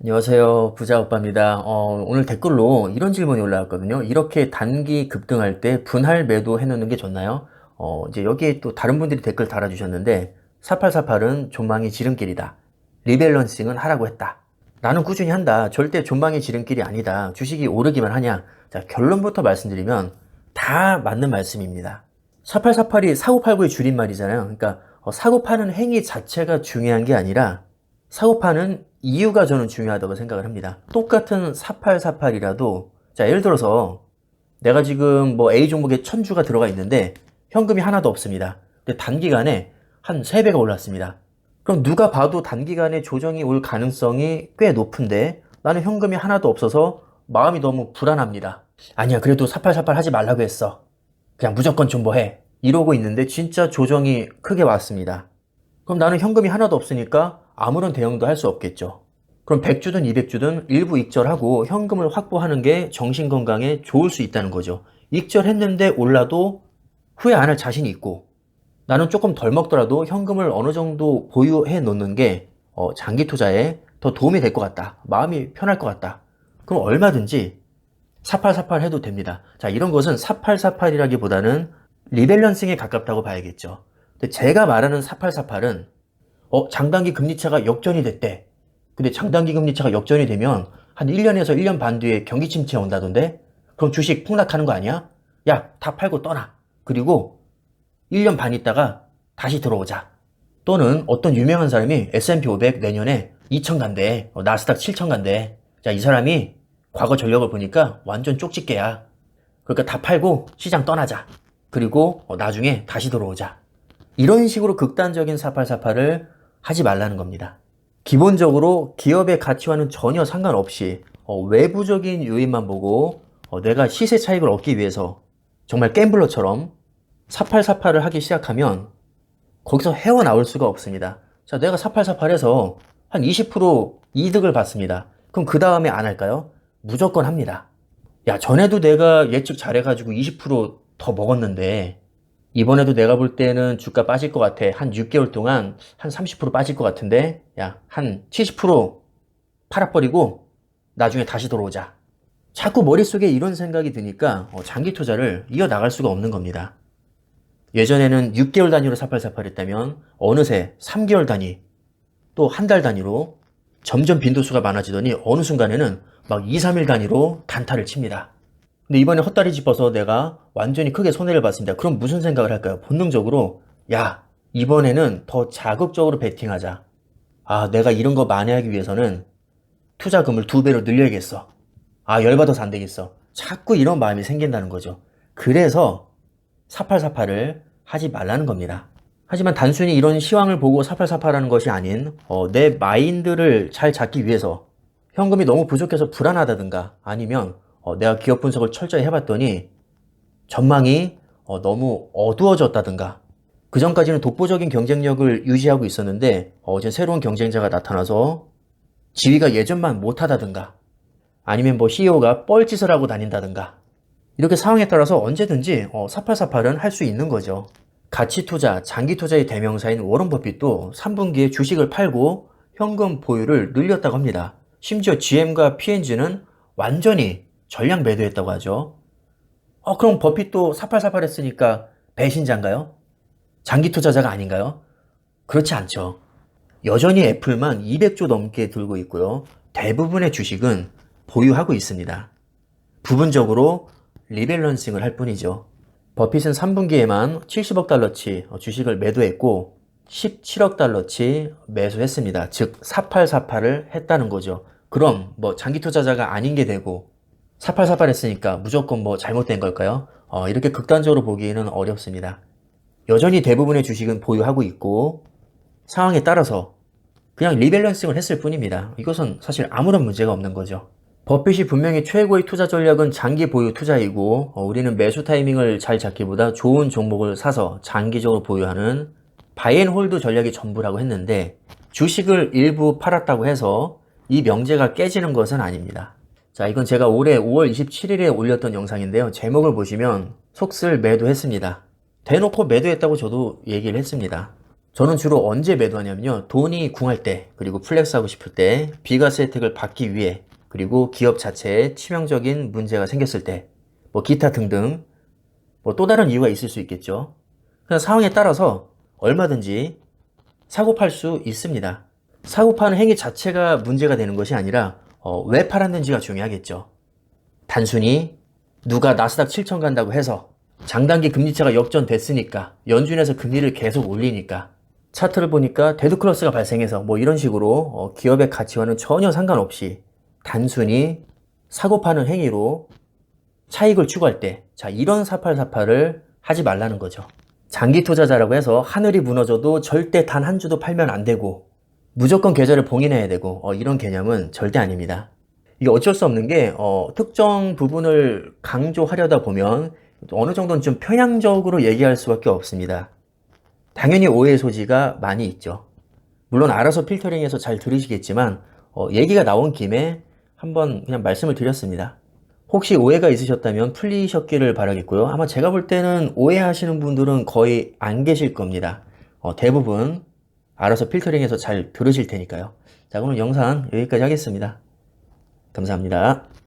안녕하세요. 부자오빠입니다. 오늘 댓글로 이런 질문이 올라왔거든요. 이렇게 단기 급등할 때 분할 매도 해놓는 게 좋나요? 이제 여기에 또 다른 분들이 댓글 달아주셨는데, 4848은 존망의 지름길이다. 리밸런싱은 하라고 했다. 나는 꾸준히 한다. 절대 존망의 지름길이 아니다. 주식이 오르기만 하냐? 자, 결론부터 말씀드리면 다 맞는 말씀입니다. 4848이 사고팔고의 줄임말이잖아요. 그러니까 사고파는 행위 자체가 중요한 게 아니라 사고파는 이유가 저는 중요하다고 생각을 합니다. 똑같은 4848이라도, 자, 예를 들어서 내가 지금 뭐 A 종목에 1000주가 들어가 있는데 현금이 하나도 없습니다. 근데 단기간에 한 3배가 올랐습니다. 그럼 누가 봐도 단기간에 조정이 올 가능성이 꽤 높은데 나는 현금이 하나도 없어서 마음이 너무 불안합니다. 아니야, 그래도 4848 하지 말라고 했어. 그냥 무조건 존버해. 이러고 있는데 진짜 조정이 크게 왔습니다. 그럼 나는 현금이 하나도 없으니까 아무런 대응도 할 수 없겠죠. 그럼 100주든 200주든 일부 익절하고 현금을 확보하는 게 정신건강에 좋을 수 있다는 거죠. 익절했는데 올라도 후회 안 할 자신이 있고, 나는 조금 덜 먹더라도 현금을 어느 정도 보유해 놓는 게 장기 투자에 더 도움이 될 것 같다. 마음이 편할 것 같다. 그럼 얼마든지 4848 해도 됩니다. 자, 이런 것은 4848이라기보다는 리밸런싱에 가깝다고 봐야겠죠. 근데 제가 말하는 4848은 장단기 금리차가 역전이 됐대. 근데 장단기 금리차가 역전이 되면 한 1년에서 1년 반 뒤에 경기 침체 온다던데? 그럼 주식 폭락하는 거 아니야? 야, 다 팔고 떠나. 그리고 1년 반 있다가 다시 들어오자. 또는 어떤 유명한 사람이 S&P 500 내년에 2천 간대. 나스닥 7천 간대. 자, 이 사람이 과거 전력을 보니까 완전 쪽집게야. 그러니까 다 팔고 시장 떠나자. 그리고 나중에 다시 들어오자. 이런 식으로 극단적인 4848을 하지 말라는 겁니다. 기본적으로 기업의 가치와는 전혀 상관없이 외부적인 요인만 보고 내가 시세 차익을 얻기 위해서 정말 갬블러처럼 4848을 하기 시작하면 거기서 헤어나올 수가 없습니다. 자, 내가 4848에서 한 20% 이득을 받습니다. 그럼 그 다음에 안 할까요? 무조건 합니다. 야, 전에도 내가 예측 잘해가지고 20%더 먹었는데 이번에도 내가 볼 때는 주가 빠질 것 같아. 한 6개월 동안 한 30% 빠질 것 같은데, 야, 한 70% 팔아버리고 나중에 다시 들어오자. 자꾸 머릿속에 이런 생각이 드니까 장기 투자를 이어나갈 수가 없는 겁니다. 예전에는 6개월 단위로 4848 했다면 어느새 3개월 단위, 또 한 달 단위로 점점 빈도수가 많아지더니 어느 순간에는 막 2, 3일 단위로 단타를 칩니다. 근데 이번에 헛다리 짚어서 내가 완전히 크게 손해를 봤습니다. 그럼 무슨 생각을 할까요? 본능적으로, 야, 이번에는 더 자극적으로 베팅하자. 아, 내가 이런 거 만회하기 위해서는 투자금을 2배로 늘려야겠어. 아, 열받아서 안 되겠어. 자꾸 이런 마음이 생긴다는 거죠. 그래서 4848을 하지 말라는 겁니다. 하지만 단순히 이런 시황을 보고 4848하는 것이 아닌 내 마인드를 잘 잡기 위해서 현금이 너무 부족해서 불안하다든가 아니면 내가 기업 분석을 철저히 해봤더니 전망이 너무 어두워졌다든가 그 전까지는 독보적인 경쟁력을 유지하고 있었는데 이제 새로운 경쟁자가 나타나서 지위가 예전만 못하다든가 아니면 뭐 CEO가 뻘짓을 하고 다닌다든가 이렇게 상황에 따라서 언제든지 4848은 할 수 있는 거죠. 가치 투자, 장기 투자의 대명사인 워런 버핏도 3분기에 주식을 팔고 현금 보유를 늘렸다고 합니다. 심지어 GM과 P&G는 완전히 전량 매도했다고 하죠. 그럼 버핏도 4848 했으니까 배신자인가요? 장기 투자자가 아닌가요? 그렇지 않죠. 여전히 애플만 200조 넘게 들고 있고요. 대부분의 주식은 보유하고 있습니다. 부분적으로 리밸런싱을 할 뿐이죠. 버핏은 3분기에만 70억 달러치 주식을 매도했고 17억 달러치 매수했습니다. 즉 4848을 했다는 거죠. 그럼 뭐 장기 투자자가 아닌 게 되고 4848 했으니까 무조건 뭐 잘못된 걸까요? 이렇게 극단적으로 보기에는 어렵습니다. 여전히 대부분의 주식은 보유하고 있고 상황에 따라서 그냥 리밸런싱을 했을 뿐입니다. 이것은 사실 아무런 문제가 없는 거죠. 버핏이 분명히 최고의 투자 전략은 장기 보유 투자이고 우리는 매수 타이밍을 잘 잡기보다 좋은 종목을 사서 장기적으로 보유하는 바이앤홀드 전략이 전부라고 했는데 주식을 일부 팔았다고 해서 이 명제가 깨지는 것은 아닙니다. 자, 이건 제가 올해 5월 27일에 올렸던 영상인데요. 제목을 보시면 속슬 매도했습니다. 대놓고 매도했다고 저도 얘기를 했습니다. 저는 주로 언제 매도하냐면요. 돈이 궁할 때, 그리고 플렉스하고 싶을 때, 비과세 혜택을 받기 위해, 그리고 기업 자체에 치명적인 문제가 생겼을 때, 뭐 기타 등등, 뭐 또 다른 이유가 있을 수 있겠죠. 그냥 상황에 따라서 얼마든지 사고 팔 수 있습니다. 사고 파는 행위 자체가 문제가 되는 것이 아니라 왜 팔았는지가 중요하겠죠. 단순히 누가 나스닥 7천 간다고 해서 장단기 금리차가 역전됐으니까 연준에서 금리를 계속 올리니까 차트를 보니까 데드클러스가 발생해서 뭐 이런 식으로 기업의 가치와는 전혀 상관없이 단순히 사고 파는 행위로 차익을 추구할 때, 자, 이런 4848을 하지 말라는 거죠. 장기 투자자라고 해서 하늘이 무너져도 절대 단 한 주도 팔면 안 되고 무조건 계좌를 봉인해야 되고 이런 개념은 절대 아닙니다. 이게 어쩔 수 없는 게 특정 부분을 강조하려다 보면 어느 정도는 좀 편향적으로 얘기할 수밖에 없습니다. 당연히 오해의 소지가 많이 있죠. 물론 알아서 필터링해서 잘 들으시겠지만 얘기가 나온 김에 한번 그냥 말씀을 드렸습니다. 혹시 오해가 있으셨다면 풀리셨기를 바라겠고요. 아마 제가 볼 때는 오해하시는 분들은 거의 안 계실 겁니다. 대부분 알아서 필터링해서 잘 들으실 테니까요. 자, 그럼 영상 여기까지 하겠습니다. 감사합니다.